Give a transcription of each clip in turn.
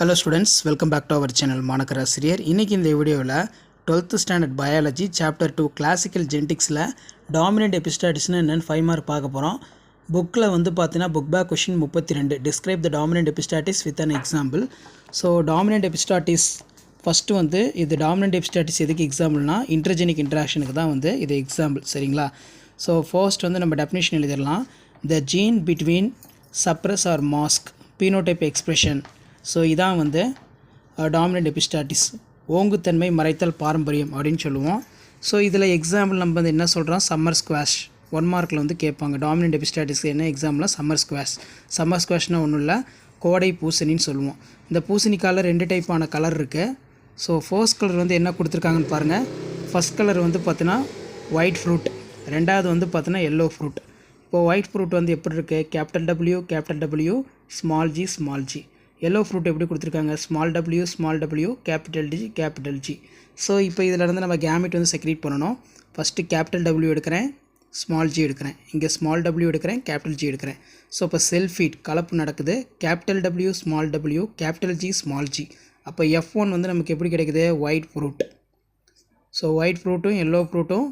Hello students, welcome back to our channel மாணக்கராசிரியர். இன்னைக்கு இந்த வீடியோவில் 12th standard biology chapter 2 classical geneticsல dominant epistatisனா என்னன்னு 5 mark பார்க்க போகிறோம். புக்கில் வந்து பார்த்தீங்கன்னா book back question 32 describe the dominant epistatis with an example. So dominant epistatis first வந்து இது dominant epistatis எதுக்கு எக்ஸாம்பிள்னா இன்டர்ஜெனிக் இன்ட்ராக்ஷனுக்கு தான் வந்து இது எக்ஸாம்பிள் சரிங்களா. ஸோ ஃபர்ஸ்ட் வந்து நம்ம டெஃபினேஷன் எழுதிடலாம். The gene between suppress or mask phenotype expression. So இதான் வந்து டாமினன்ட் எபிஸ்டாட்டிஸ் ஓங்குத்தன்மை மறைத்தல் பாரம்பரியம் அப்படின்னு சொல்லுவோம். ஸோ இதில் எக்ஸாம்பிள் நம்ம வந்து என்ன சொல்கிறோம், சம்மர் ஸ்குவாஷ் 1 மார்க்கில் வந்து கேட்பாங்க. டாமினன்ட் எபிஸ்டாட்டிஸ்க்கு என்ன எக்ஸாம்பிளாக சம்மர் ஸ்குவாஷ். சம்மர் ஸ்குவாஷ்னால் ஒன்றும் இல்லை, கோடை பூசணின்னு சொல்லுவோம். இந்த பூசணிக்காயில் 2 டைப்பான கலர் இருக்குது. ஸோ ஃபர்ஸ்ட் கலர் வந்து என்ன கொடுத்துருக்காங்கன்னு பாருங்கள். ஃபஸ்ட் கலர் வந்து பார்த்தீங்கன்னா ஒயிட் ஃப்ரூட், ரெண்டாவது வந்து பார்த்தீங்கன்னா எல்லோ ஃப்ரூட். இப்போது ஒயிட் ஃப்ரூட் வந்து எப்படி இருக்குது, capital W small G. Yellow fruit எப்படி கொடுத்துருக்காங்க, small W capital G. So இப்போ இதில் இருந்து நம்ம கேமெட் வந்து செக்ரீட் பண்ணணும். ஃபஸ்ட்டு கேபிட்டல் டபிள்யூ எடுக்கிறேன், ஸ்மால் ஜி எடுக்கிறேன், இங்கே ஸ்மால் டபிள்யூ எடுக்கிறேன், கேபிட்டல் ஜி எடுக்கிறேன். ஸோ இப்போ செல் ஃபீட் கலப்பு நடக்குது. Capital W capital G small G. அப்போ F1 வந்து நமக்கு எப்படி கிடைக்குது, white fruit. So white ஃப்ரூட்டும் yellow ஃப்ரூட்டும்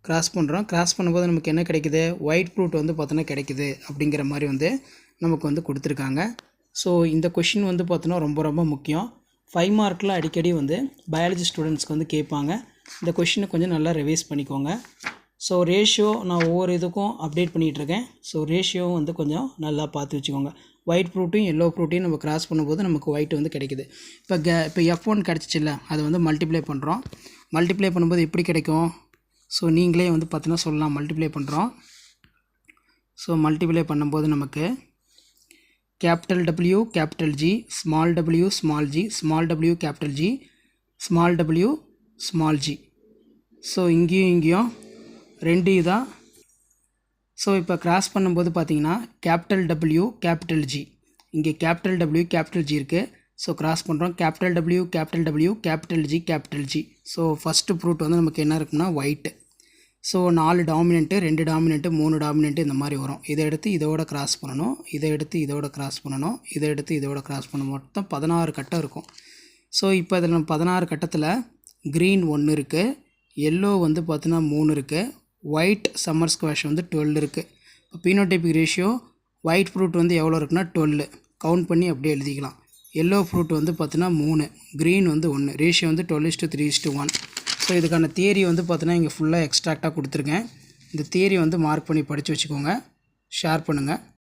cross பண்ணுறோம். கிராஸ் பண்ணும்போது நமக்கு என்ன கிடைக்குது, ஒயிட் ஃப்ரூட் வந்து பார்த்தோன்னா கிடைக்குது அப்படிங்கிற மாதிரி வந்து நமக்கு வந்து கொடுத்துருக்காங்க. ஸோ இந்த கொஷின் வந்து பார்த்தோன்னா ரொம்ப முக்கியம். 5 மார்க்கில் அடிக்கடி வந்து பயாலஜி ஸ்டூடெண்ட்ஸ்க்கு வந்து கேட்பாங்க. இந்த கொஷினை கொஞ்சம் நல்லா ரிவைஸ் பண்ணிக்கோங்க. ஸோ ரேஷியோ நான் ஒவ்வொரு இதுக்கும் அப்டேட் பண்ணிகிட்ருக்கேன். ஸோ ரேஷியோவும் வந்து கொஞ்சம் நல்லா பார்த்து வச்சுக்கோங்க. ஒயிட் ஃப்ரூட்டையும் எல்லோ ஃப்ரூட்டையும் நம்ம கிராஸ் பண்ணும்போது நமக்கு ஒயிட் வந்து கிடைக்குது. இப்போ F1 கிடச்சிச்சில்ல, அதை வந்து மல்டிப்ளை பண்ணுறோம். மல்டிப்ளை பண்ணும்போது எப்படி கிடைக்கும், ஸோ நீங்களே வந்து பார்த்தீங்கன்னா சொல்லலாம். மல்டிப்ளை பண்ணுறோம். ஸோ மல்டிப்ளை பண்ணும்போது நமக்கு capital W capital G, small G, small W capital G, small W small G. So இங்கேயும் 2 இதான். ஸோ இப்போ கிராஸ் பண்ணும்போது பார்த்தீங்கன்னா கேபிட்டல் டபிள்யூ கேபிட்டல் ஜி, இங்கே கேபிட்டல் டபிள்யூ கேபிட்டல் ஜி இருக்குது. ஸோ கிராஸ் பண்ணுறோம். Capital W capital G. So first fruit வந்து நமக்கு என்ன இருக்குன்னா ஒயிட்டு. ஸோ 4 டாமினெண்ட்டு, 2 டாமினெண்ட்டு, 3 டாமினெண்ட்டு இந்த மாதிரி வரும். இதை எடுத்து இதோட கிராஸ் பண்ணணும், இதை எடுத்து இதோட கிராஸ் பண்ணணும், இதை எடுத்து இதோட கிராஸ் பண்ணணும். மொத்தம் 16 கட்டம் இருக்கும். ஸோ இப்போ இதில் நம்ம 16 கட்டத்தில் க்ரீன் 1 இருக்குது, எல்லோ வந்து பார்த்தீங்கன்னா 3 இருக்குது, ஒயிட் சம்மர் ஸ்குவாஷ் வந்து 12 இருக்குது. இப்போ பீனோடைபிக் ரேஷியோ ஒயிட் ஃப்ரூட் வந்து எவ்வளோ இருக்குன்னா 12 கவுண்ட் பண்ணி அப்படியே எழுதிக்கலாம். எல்லோ ஃப்ரூட் வந்து பார்த்தீங்கன்னா 3, க்ரீன் வந்து 1, ரேஷியோ வந்து 12:3:1. ஸோ இதுக்கான தியரி வந்து பார்த்தீங்கன்னா இங்கே ஃபுல்லாக எக்ஸ்ட்ராக்டாக கொடுத்துருக்கேன். இந்த தியரி வந்து மார்க் பண்ணி படித்து வச்சுக்கோங்க, ஷேர் பண்ணுங்கள்.